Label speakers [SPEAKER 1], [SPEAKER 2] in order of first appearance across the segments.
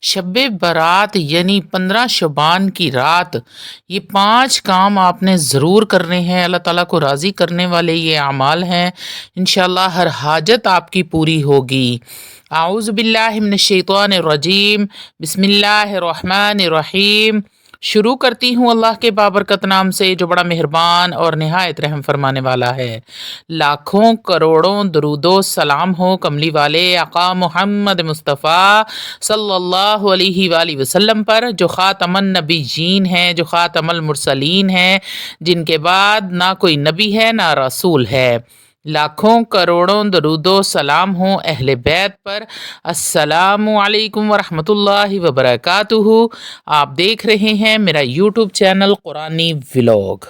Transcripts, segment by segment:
[SPEAKER 1] شب برات یعنی 15 شعبان کی رات، یہ 5 کام آپ نے ضرور کرنے ہیں۔ اللہ تعالیٰ کو راضی کرنے والے یہ اعمال ہیں، انشاءاللہ ہر حاجت آپ کی پوری ہوگی۔ اعوذ باللہ من الشیطان الرجیم، بسم اللہ الرحمن الرحیم۔ شروع کرتی ہوں اللہ کے بابرکت نام سے جو بڑا مہربان اور نہایت رحم فرمانے والا ہے۔ لاکھوں کروڑوں درود و سلام ہو کملی والے آقا محمد مصطفیٰ صلی اللہ علیہ وآلہ وسلم پر، جو خاتم النبیین ہیں، جو خاتم المرسلین ہیں، جن کے بعد نہ کوئی نبی ہے نہ رسول ہے۔ لاکھوں کروڑوں درود و سلام ہوں اہل بیت پر۔ السلام علیکم ورحمۃ اللہ وبرکاتہ۔ آپ دیکھ رہے ہیں میرا یوٹیوب چینل قرآنی ولاگ۔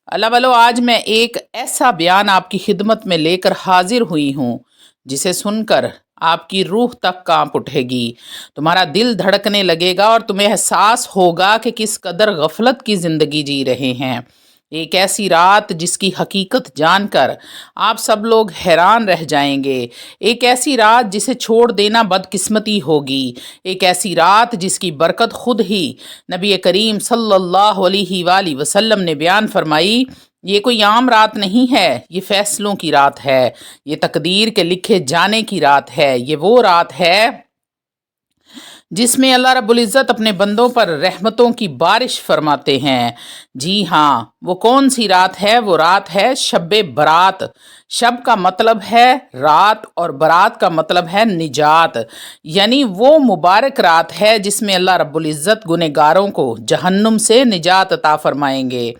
[SPEAKER 1] اللہ والو، آج میں ایک ایسا بیان آپ کی خدمت میں لے کر حاضر ہوئی ہوں جسے سن کر آپ کی روح تک کانپ اٹھے گی، تمہارا دل دھڑکنے لگے گا اور تمہیں احساس ہوگا کہ کس قدر غفلت کی زندگی جی رہے ہیں۔ ایک ایسی رات جس کی حقیقت جان کر آپ سب لوگ حیران رہ جائیں گے، ایک ایسی رات جسے چھوڑ دینا بدقسمتی ہوگی، ایک ایسی رات جس کی برکت خود ہی نبی کریم صلی اللہ علیہ وآلہ وسلم نے بیان فرمائی۔ یہ کوئی عام رات نہیں ہے، یہ فیصلوں کی رات ہے، یہ تقدیر کے لکھے جانے کی رات ہے، یہ وہ رات ہے جس میں اللہ رب العزت اپنے بندوں پر رحمتوں کی بارش فرماتے ہیں۔ جی ہاں، وہ کون سی رات ہے؟ وہ رات ہے شب برات۔ شب کا مطلب ہے رات اور برات کا مطلب ہے نجات، یعنی وہ مبارک رات ہے جس میں اللہ رب العزت گنہگاروں کو جہنم سے نجات عطا فرمائیں گے،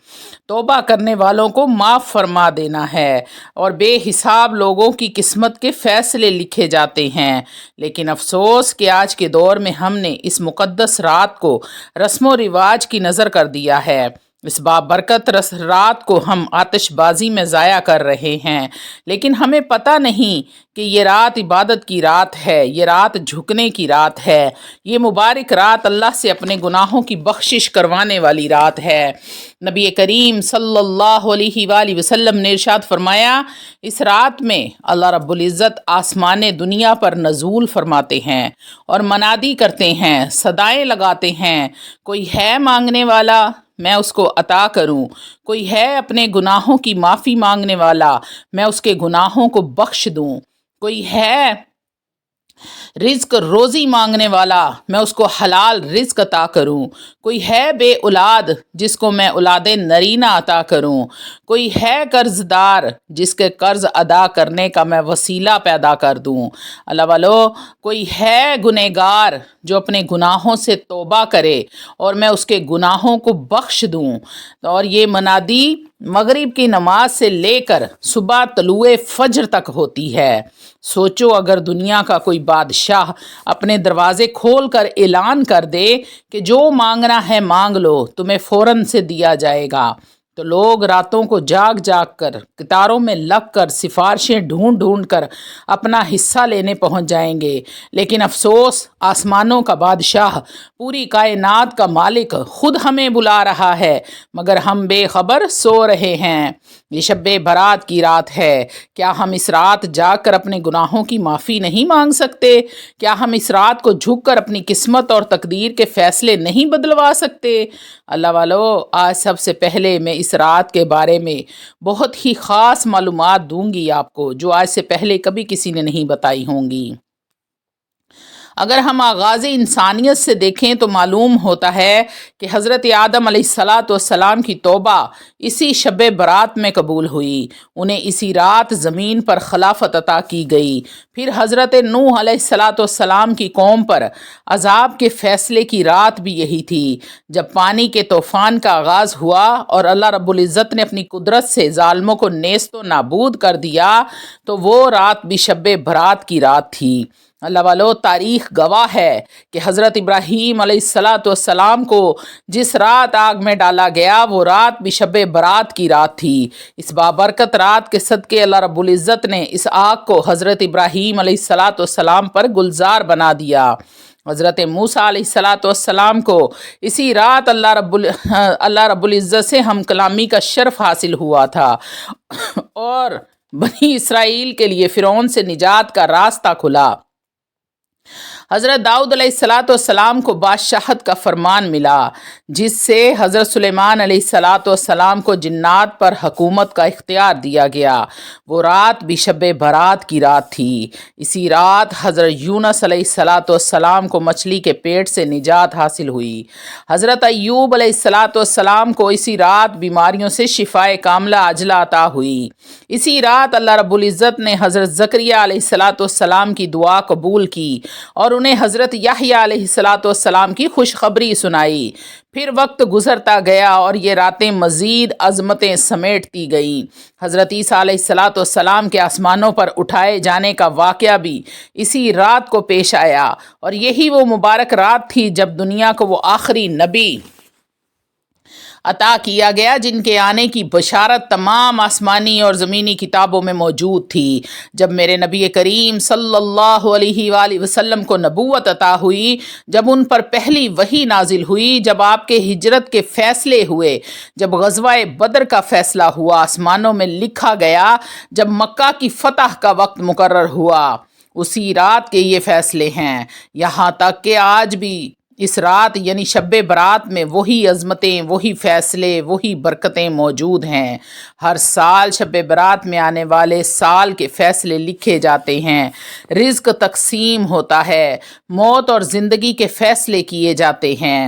[SPEAKER 1] توبہ کرنے والوں کو معاف فرما دینا ہے اور بے حساب لوگوں کی قسمت کے فیصلے لکھے جاتے ہیں۔ لیکن افسوس کہ آج کے دور میں ہم نے اس مقدس رات کو رسم و رواج کی نظر کر دیا ہے۔ اس بابرکت رات کو ہم آتش بازی میں ضائع کر رہے ہیں، لیکن ہمیں پتہ نہیں کہ یہ رات عبادت کی رات ہے، یہ رات جھکنے کی رات ہے، یہ مبارک رات اللہ سے اپنے گناہوں کی بخشش کروانے والی رات ہے۔ نبی کریم صلی اللہ علیہ وآلہ وسلم نے ارشاد فرمایا، اس رات میں اللہ رب العزت آسمان دنیا پر نزول فرماتے ہیں اور منادی کرتے ہیں، صدائیں لگاتے ہیں، کوئی ہے مانگنے والا میں اس کو عطا کروں، کوئی ہے اپنے گناہوں کی معافی مانگنے والا میں اس کے گناہوں کو بخش دوں، کوئی ہے رزق روزی مانگنے والا میں اس کو حلال رزق عطا کروں، کوئی ہے بے اولاد جس کو میں اولاد نرینہ عطا کروں، کوئی ہے قرض دار جس کے قرض ادا کرنے کا میں وسیلہ پیدا کر دوں۔ اللہ والو، کوئی ہے گنہگار جو اپنے گناہوں سے توبہ کرے اور میں اس کے گناہوں کو بخش دوں۔ اور یہ منادی مغرب کی نماز سے لے کر صبح طلوع فجر تک ہوتی ہے۔ سوچو اگر دنیا کا کوئی بادشاہ اپنے دروازے کھول کر اعلان کر دے کہ جو مانگنا ہے مانگ لو، تمہیں فوراً سے دیا جائے گا، تو لوگ راتوں کو جاگ جاگ کر قطاروں میں لگ کر سفارشیں ڈھونڈ ڈھونڈ کر اپنا حصہ لینے پہنچ جائیں گے۔ لیکن افسوس، آسمانوں کا بادشاہ، پوری کائنات کا مالک خود ہمیں بلا رہا ہے، مگر ہم بے خبر سو رہے ہیں۔ یہ شب برات کی رات ہے، کیا ہم اس رات جاگ کر اپنے گناہوں کی معافی نہیں مانگ سکتے؟ کیا ہم اس رات کو جھک کر اپنی قسمت اور تقدیر کے فیصلے نہیں بدلوا سکتے؟ اللہ والو، آج سب سے پہلے میں اس رات کے بارے میں بہت ہی خاص معلومات دوں گی آپ کو، جو آج سے پہلے کبھی کسی نے نہیں بتائی ہوں گی۔ اگر ہم آغاز انسانیت سے دیکھیں تو معلوم ہوتا ہے کہ حضرت آدم علیہ السلام کی توبہ اسی شب برات میں قبول ہوئی، انہیں اسی رات زمین پر خلافت عطا کی گئی۔ پھر حضرت نوح علیہ السلام کی قوم پر عذاب کے فیصلے کی رات بھی یہی تھی، جب پانی کے طوفان کا آغاز ہوا اور اللہ رب العزت نے اپنی قدرت سے ظالموں کو نیست و نابود کر دیا، تو وہ رات بھی شب برات کی رات تھی۔ اللہ والو، تاریخ گواہ ہے کہ حضرت ابراہیم علیہ السلام کو جس رات آگ میں ڈالا گیا وہ رات بھی شب برات کی رات تھی۔ اس بابرکت رات کے صدقے اللہ رب العزت نے اس آگ کو حضرت ابراہیم علیہ السلام پر گلزار بنا دیا۔ حضرت موسیٰ علیہ السلام کو اسی رات اللہ رب العزت سے ہم کلامی کا شرف حاصل ہوا تھا اور بنی اسرائیل کے لیے فرعون سے نجات کا راستہ کھلا۔ حضرت داؤد علیہ السلام کو بادشاہت کا فرمان ملا، جس سے حضرت سلیمان علیہ السلام کو جنات پر حکومت کا اختیار دیا گیا۔ وہ رات بھی شب برات کی رات تھی۔ اسی رات حضرت یونس علیہ السلام کو مچھلی کے پیٹ سے نجات حاصل ہوئی۔ حضرت ایوب علیہ السلام کو اسی رات بیماریوں سے شفاء کاملہ عاجلہ عطا ہوئی۔ اسی رات اللہ رب العزت نے حضرت زکریا علیہ السلام کی دعا قبول کی اور انہیں حضرت یحییٰ علیہ السلام کی خوشخبری سنائی۔ پھر وقت گزرتا گیا اور یہ راتیں مزید عظمتیں سمیٹتی گئیں۔ حضرت عیسیٰ علیہ السلام کے آسمانوں پر اٹھائے جانے کا واقعہ بھی اسی رات کو پیش آیا، اور یہی وہ مبارک رات تھی جب دنیا کو وہ آخری نبی عطا کیا گیا جن کے آنے کی بشارت تمام آسمانی اور زمینی کتابوں میں موجود تھی۔ جب میرے نبی کریم صلی اللہ علیہ وآلہ وسلم کو نبوت عطا ہوئی، جب ان پر پہلی وحی نازل ہوئی، جب آپ کے ہجرت کے فیصلے ہوئے، جب غزوہ بدر کا فیصلہ ہوا، آسمانوں میں لکھا گیا، جب مکہ کی فتح کا وقت مقرر ہوا، اسی رات کے یہ فیصلے ہیں۔ یہاں تک کہ آج بھی اس رات یعنی شب برات میں وہی عظمتیں، وہی فیصلے، وہی برکتیں موجود ہیں۔ ہر سال شب برات میں آنے والے سال کے فیصلے لکھے جاتے ہیں، رزق تقسیم ہوتا ہے، موت اور زندگی کے فیصلے کیے جاتے ہیں،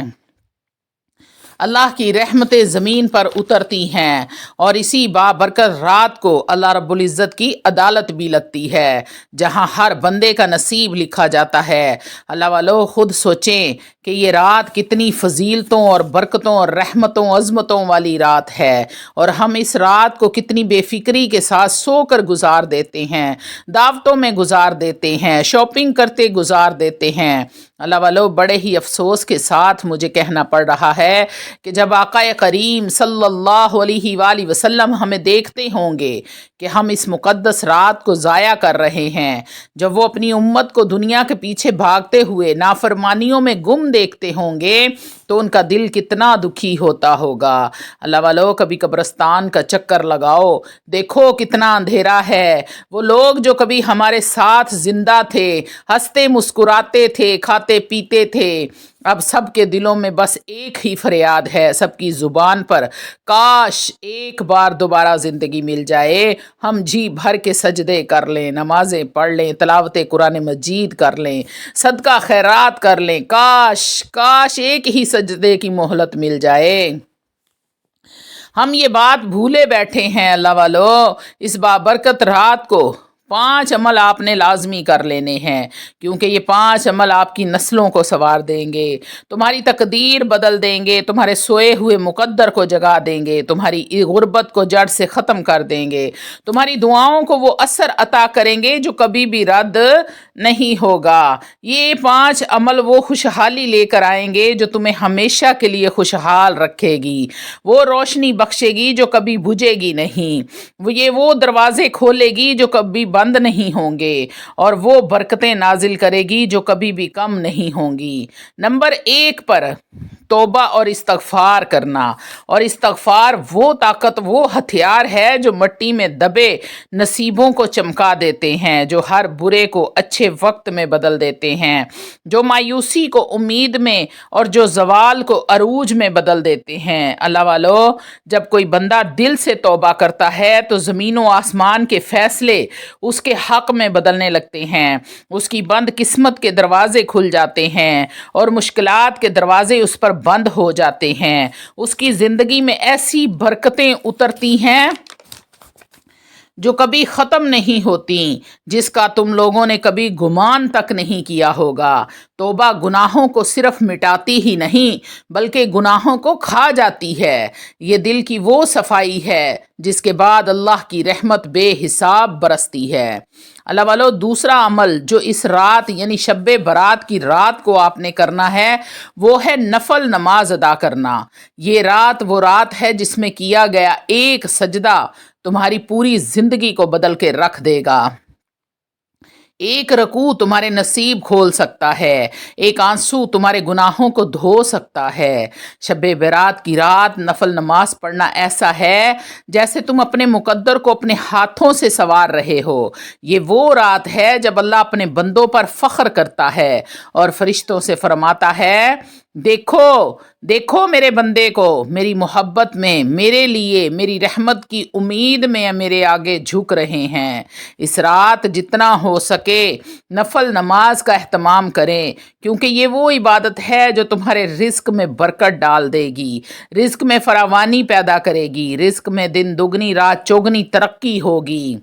[SPEAKER 1] اللہ کی رحمتیں زمین پر اترتی ہیں، اور اسی بابرکت رات کو اللہ رب العزت کی عدالت بھی لگتی ہے، جہاں ہر بندے کا نصیب لکھا جاتا ہے۔ اللہ والو خود سوچیں کہ یہ رات کتنی فضیلتوں اور برکتوں اور رحمتوں عظمتوں والی رات ہے، اور ہم اس رات کو کتنی بے فکری کے ساتھ سو کر گزار دیتے ہیں، دعوتوں میں گزار دیتے ہیں، شاپنگ کرتے گزار دیتے ہیں۔ اللہ والو بڑے ہی افسوس کے ساتھ مجھے کہنا پڑ رہا ہے کہ جب آقا کریم صلی اللہ علیہ وآلہ وسلم ہمیں دیکھتے ہوں گے کہ ہم اس مقدس رات کو ضائع کر رہے ہیں، جب وہ اپنی امت کو دنیا کے پیچھے بھاگتے ہوئے نافرمانیوں میں گم دیکھتے ہوں گے، تو ان کا دل کتنا دکھی ہوتا ہوگا۔ اللہ والو کبھی قبرستان کا چکر لگاؤ، دیکھو کتنا اندھیرا ہے۔ وہ لوگ جو کبھی ہمارے ساتھ زندہ تھے، ہنستے مسکراتے تھے، کھاتے پیتے تھے، اب سب کے دلوں میں بس ایک ہی فریاد ہے، سب کی زبان پر، کاش ایک بار دوبارہ زندگی مل جائے، ہم جی بھر کے سجدے کر لیں، نمازیں پڑھ لیں، تلاوت قرآن مجید کر لیں، صدقہ خیرات کر لیں، کاش ایک ہی سجدے کی مہلت مل جائے۔ ہم یہ بات بھولے بیٹھے ہیں۔ اللہ والو اس بابرکت رات کو 5 عمل آپ نے لازمی کر لینے ہیں، کیونکہ یہ 5 عمل آپ کی نسلوں کو سنوار دیں گے، تمہاری تقدیر بدل دیں گے، تمہارے سوئے ہوئے مقدر کو جگا دیں گے، تمہاری غربت کو جڑ سے ختم کر دیں گے، تمہاری دعاؤں کو وہ اثر عطا کریں گے جو کبھی بھی رد نہیں ہوگا۔ یہ 5 عمل وہ خوشحالی لے کر آئیں گے جو تمہیں ہمیشہ کے لیے خوشحال رکھے گی، وہ روشنی بخشے گی جو کبھی بجھے گی نہیں، یہ وہ دروازے کھولے گی جو کبھی بند نہیں ہوں گے، اور وہ برکتیں نازل کرے گی جو کبھی بھی کم نہیں ہوں گی۔ نمبر 1 پر توبہ اور استغفار کرنا، اور استغفار وہ طاقت، وہ ہتھیار ہے جو مٹی میں دبے نصیبوں کو چمکا دیتے ہیں، جو ہر برے کو اچھے وقت میں بدل دیتے ہیں، جو مایوسی کو امید میں اور جو زوال کو عروج میں بدل دیتے ہیں۔ اللہ والو جب کوئی بندہ دل سے توبہ کرتا ہے تو زمین و آسمان کے فیصلے اس کے حق میں بدلنے لگتے ہیں، اس کی بند قسمت کے دروازے کھل جاتے ہیں اور مشکلات کے دروازے اس پر بند ہو جاتے ہیں، اس کی زندگی میں ایسی برکتیں اترتی ہیں جو کبھی ختم نہیں ہوتی، جس کا تم لوگوں نے کبھی گمان تک نہیں کیا ہوگا۔ توبہ گناہوں کو صرف مٹاتی ہی نہیں بلکہ گناہوں کو کھا جاتی ہے۔ یہ دل کی وہ صفائی ہے جس کے بعد اللہ کی رحمت بے حساب برستی ہے۔ اللہ والو دوسرا عمل جو اس رات یعنی شب برات کی رات کو آپ نے کرنا ہے وہ ہے نفل نماز ادا کرنا۔ یہ رات وہ رات ہے جس میں کیا گیا ایک سجدہ تمہاری پوری زندگی کو بدل کے رکھ دے گا۔ ایک رکوع تمہارے نصیب کھول سکتا ہے، ایک آنسو تمہارے گناہوں کو دھو سکتا ہے۔ شب برات کی رات نفل نماز پڑھنا ایسا ہے جیسے تم اپنے مقدر کو اپنے ہاتھوں سے سنوار رہے ہو۔ یہ وہ رات ہے جب اللہ اپنے بندوں پر فخر کرتا ہے اور فرشتوں سے فرماتا ہے، دیکھو دیکھو میرے بندے کو، میری محبت میں، میرے لیے، میری رحمت کی امید میں میرے آگے جھک رہے ہیں۔ اس رات جتنا ہو سکے نفل نماز کا اہتمام کریں، کیونکہ یہ وہ عبادت ہے جو تمہارے رزق میں برکت ڈال دے گی، رزق میں فراوانی پیدا کرے گی، رزق میں دن دگنی رات چوگنی ترقی ہوگی۔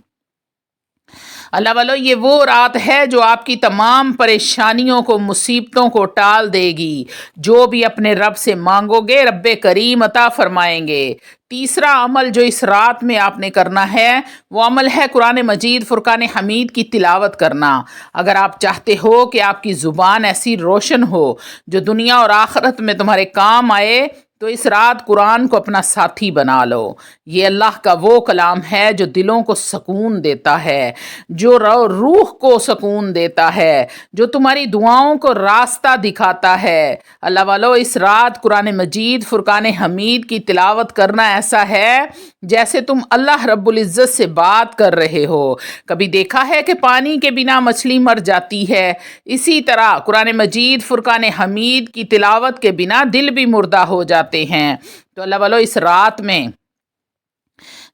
[SPEAKER 1] اللہ والو، یہ وہ رات ہے جو آپ کی تمام پریشانیوں کو، مصیبتوں کو ٹال دے گی۔ جو بھی اپنے رب سے مانگو گے رب کریم عطا فرمائیں گے۔ تیسرا عمل جو اس رات میں آپ نے کرنا ہے وہ عمل ہے قرآن مجید فرقان حمید کی تلاوت کرنا۔ اگر آپ چاہتے ہو کہ آپ کی زبان ایسی روشن ہو جو دنیا اور آخرت میں تمہارے کام آئے تو اس رات قرآن کو اپنا ساتھی بنا لو۔ یہ اللہ کا وہ کلام ہے جو دلوں کو سکون دیتا ہے، جو روح کو سکون دیتا ہے، جو تمہاری دعاؤں کو راستہ دکھاتا ہے۔ اللہ والو، اس رات قرآن مجید فرقان حمید کی تلاوت کرنا ایسا ہے جیسے تم اللہ رب العزت سے بات کر رہے ہو۔ کبھی دیکھا ہے کہ پانی کے بنا مچھلی مر جاتی ہے؟ اسی طرح قرآن مجید فرقان حمید کی تلاوت کے بنا دل بھی مردہ ہو جاتے ہیں۔ تو اللہ والو، اس رات میں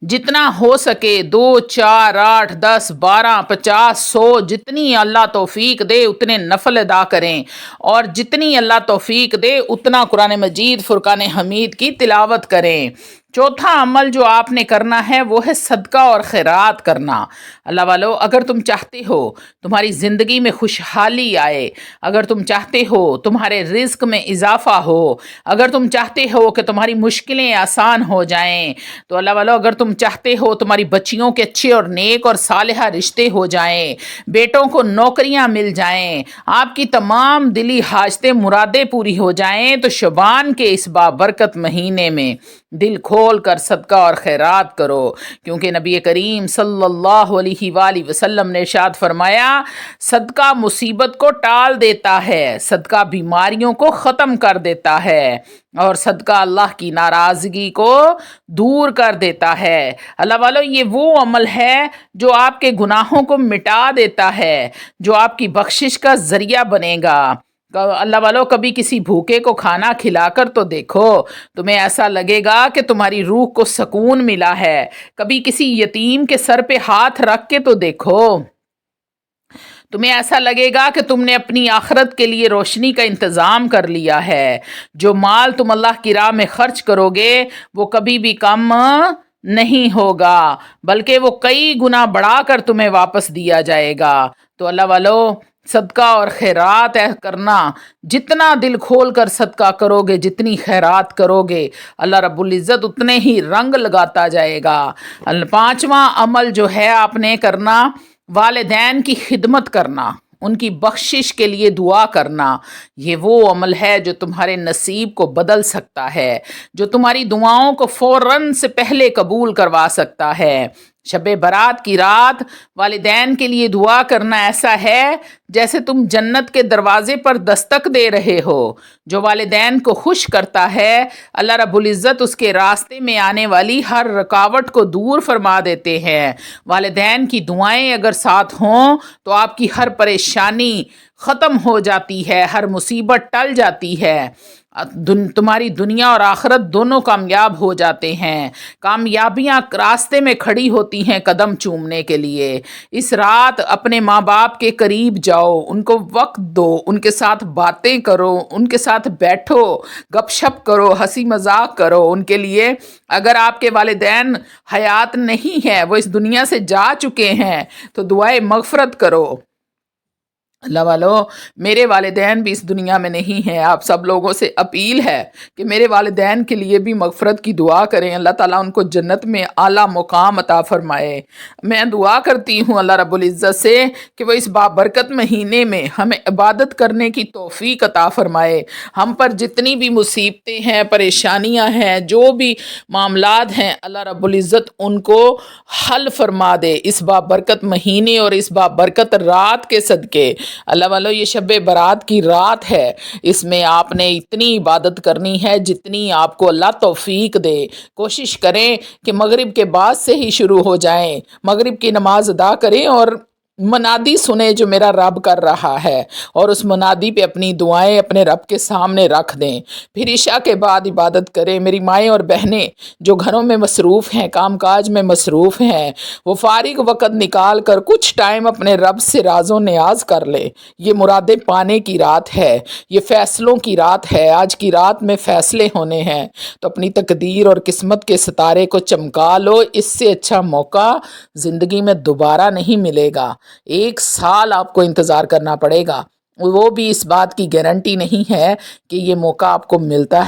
[SPEAKER 1] جتنا ہو سکے 2 4 8 10 12 50 100 جتنی اللہ توفیق دے اتنے نفل ادا کریں، اور جتنی اللہ توفیق دے اتنا قرآن مجید فرقان حمید کی تلاوت کریں۔ چوتھا عمل جو آپ نے کرنا ہے وہ ہے صدقہ اور خیرات کرنا۔ اللہ والو، اگر تم چاہتے ہو تمہاری زندگی میں خوشحالی آئے، اگر تم چاہتے ہو تمہارے رزق میں اضافہ ہو، اگر تم چاہتے ہو کہ تمہاری مشکلیں آسان ہو جائیں، تو اللہ والو اگر تم چاہتے ہو تمہاری بچیوں کے اچھے اور نیک اور صالحہ رشتے ہو جائیں، بیٹوں کو نوکریاں مل جائیں، آپ کی تمام دلی حاجتیں مرادیں پوری ہو جائیں، تو شعبان کے اس بابرکت مہینے میں دل کھول کر صدقہ اور خیرات کرو، کیونکہ نبی کریم صلی اللہ علیہ وآلہ وسلم نے ارشاد فرمایا، صدقہ مصیبت کو ٹال دیتا ہے، صدقہ بیماریوں کو ختم کر دیتا ہے، اور صدقہ اللہ کی ناراضگی کو دور کر دیتا ہے۔ اللہ والو، یہ وہ عمل ہے جو آپ کے گناہوں کو مٹا دیتا ہے، جو آپ کی بخشش کا ذریعہ بنے گا۔ اللہ والو، کبھی کسی بھوکے کو کھانا کھلا کر تو دیکھو، تمہیں ایسا لگے گا کہ تمہاری روح کو سکون ملا ہے۔ کبھی کسی یتیم کے سر پہ ہاتھ رکھ کے تو دیکھو، تمہیں ایسا لگے گا کہ تم نے اپنی آخرت کے لیے روشنی کا انتظام کر لیا ہے۔ جو مال تم اللہ کی راہ میں خرچ کرو گے وہ کبھی بھی کم نہیں ہوگا، بلکہ وہ کئی گنا بڑھا کر تمہیں واپس دیا جائے گا۔ تو اللہ والو، صدقہ اور خیرات کرنا، جتنا دل کھول کر صدقہ کرو گے، جتنی خیرات کرو گے، اللہ رب العزت اتنے ہی رنگ لگاتا جائے گا۔ پانچواں عمل جو ہے آپ نے کرنا، والدین کی خدمت کرنا، ان کی بخشش کے لیے دعا کرنا۔ یہ وہ عمل ہے جو تمہارے نصیب کو بدل سکتا ہے، جو تمہاری دعاؤں کو فوراً سے پہلے قبول کروا سکتا ہے۔ شب برات کی رات والدین کے لیے دعا کرنا ایسا ہے جیسے تم جنت کے دروازے پر دستک دے رہے ہو۔ جو والدین کو خوش کرتا ہے، اللہ رب العزت اس کے راستے میں آنے والی ہر رکاوٹ کو دور فرما دیتے ہیں۔ والدین کی دعائیں اگر ساتھ ہوں تو آپ کی ہر پریشانی ختم ہو جاتی ہے، ہر مصیبت ٹل جاتی ہے، تمہاری دنیا اور آخرت دونوں کامیاب ہو جاتے ہیں۔ کامیابیاں راستے میں کھڑی ہوتی ہیں قدم چومنے کے لیے۔ اس رات اپنے ماں باپ کے قریب جاؤ، ان کو وقت دو، ان کے ساتھ باتیں کرو، ان کے ساتھ بیٹھو، گپ شپ کرو، ہنسی مذاق کرو ان کے لیے۔ اگر آپ کے والدین حیات نہیں ہیں، وہ اس دنیا سے جا چکے ہیں، تو دعائے مغفرت کرو۔ اللہ والو، میرے والدین بھی اس دنیا میں نہیں ہیں، آپ سب لوگوں سے اپیل ہے کہ میرے والدین کے لیے بھی مغفرت کی دعا کریں، اللہ تعالیٰ ان کو جنت میں اعلیٰ مقام عطا فرمائے۔ میں دعا کرتی ہوں اللہ رب العزت سے کہ وہ اس بابرکت مہینے میں ہمیں عبادت کرنے کی توفیق عطا فرمائے۔ ہم پر جتنی بھی مصیبتیں ہیں، پریشانیاں ہیں، جو بھی معاملات ہیں، اللہ رب العزت ان کو حل فرما دے اس بابرکت مہینے اور اس بابرکت رات کے صدقے۔ اللہ والو، یہ شب برات کی رات ہے، اس میں آپ نے اتنی عبادت کرنی ہے جتنی آپ کو اللہ توفیق دے۔ کوشش کریں کہ مغرب کے بعد سے ہی شروع ہو جائیں، مغرب کی نماز ادا کریں اور منادی سنیں جو میرا رب کر رہا ہے، اور اس منادی پہ اپنی دعائیں اپنے رب کے سامنے رکھ دیں، پھر عشاء کے بعد عبادت کریں۔ میری مائیں اور بہنیں جو گھروں میں مصروف ہیں، کام کاج میں مصروف ہیں، وہ فارغ وقت نکال کر کچھ ٹائم اپنے رب سے راز و نیاز کر لے۔ یہ مرادیں پانے کی رات ہے، یہ فیصلوں کی رات ہے، آج کی رات میں فیصلے ہونے ہیں، تو اپنی تقدیر اور قسمت کے ستارے کو چمکا لو۔ اس سے اچھا موقع زندگی میں دوبارہ نہیں ملے گا۔ 1 سال آپ کو انتظار کرنا پڑے گا، وہ بھی اس بات کی گارنٹی نہیں ہے کہ یہ موقع آپ کو ملتا ہے۔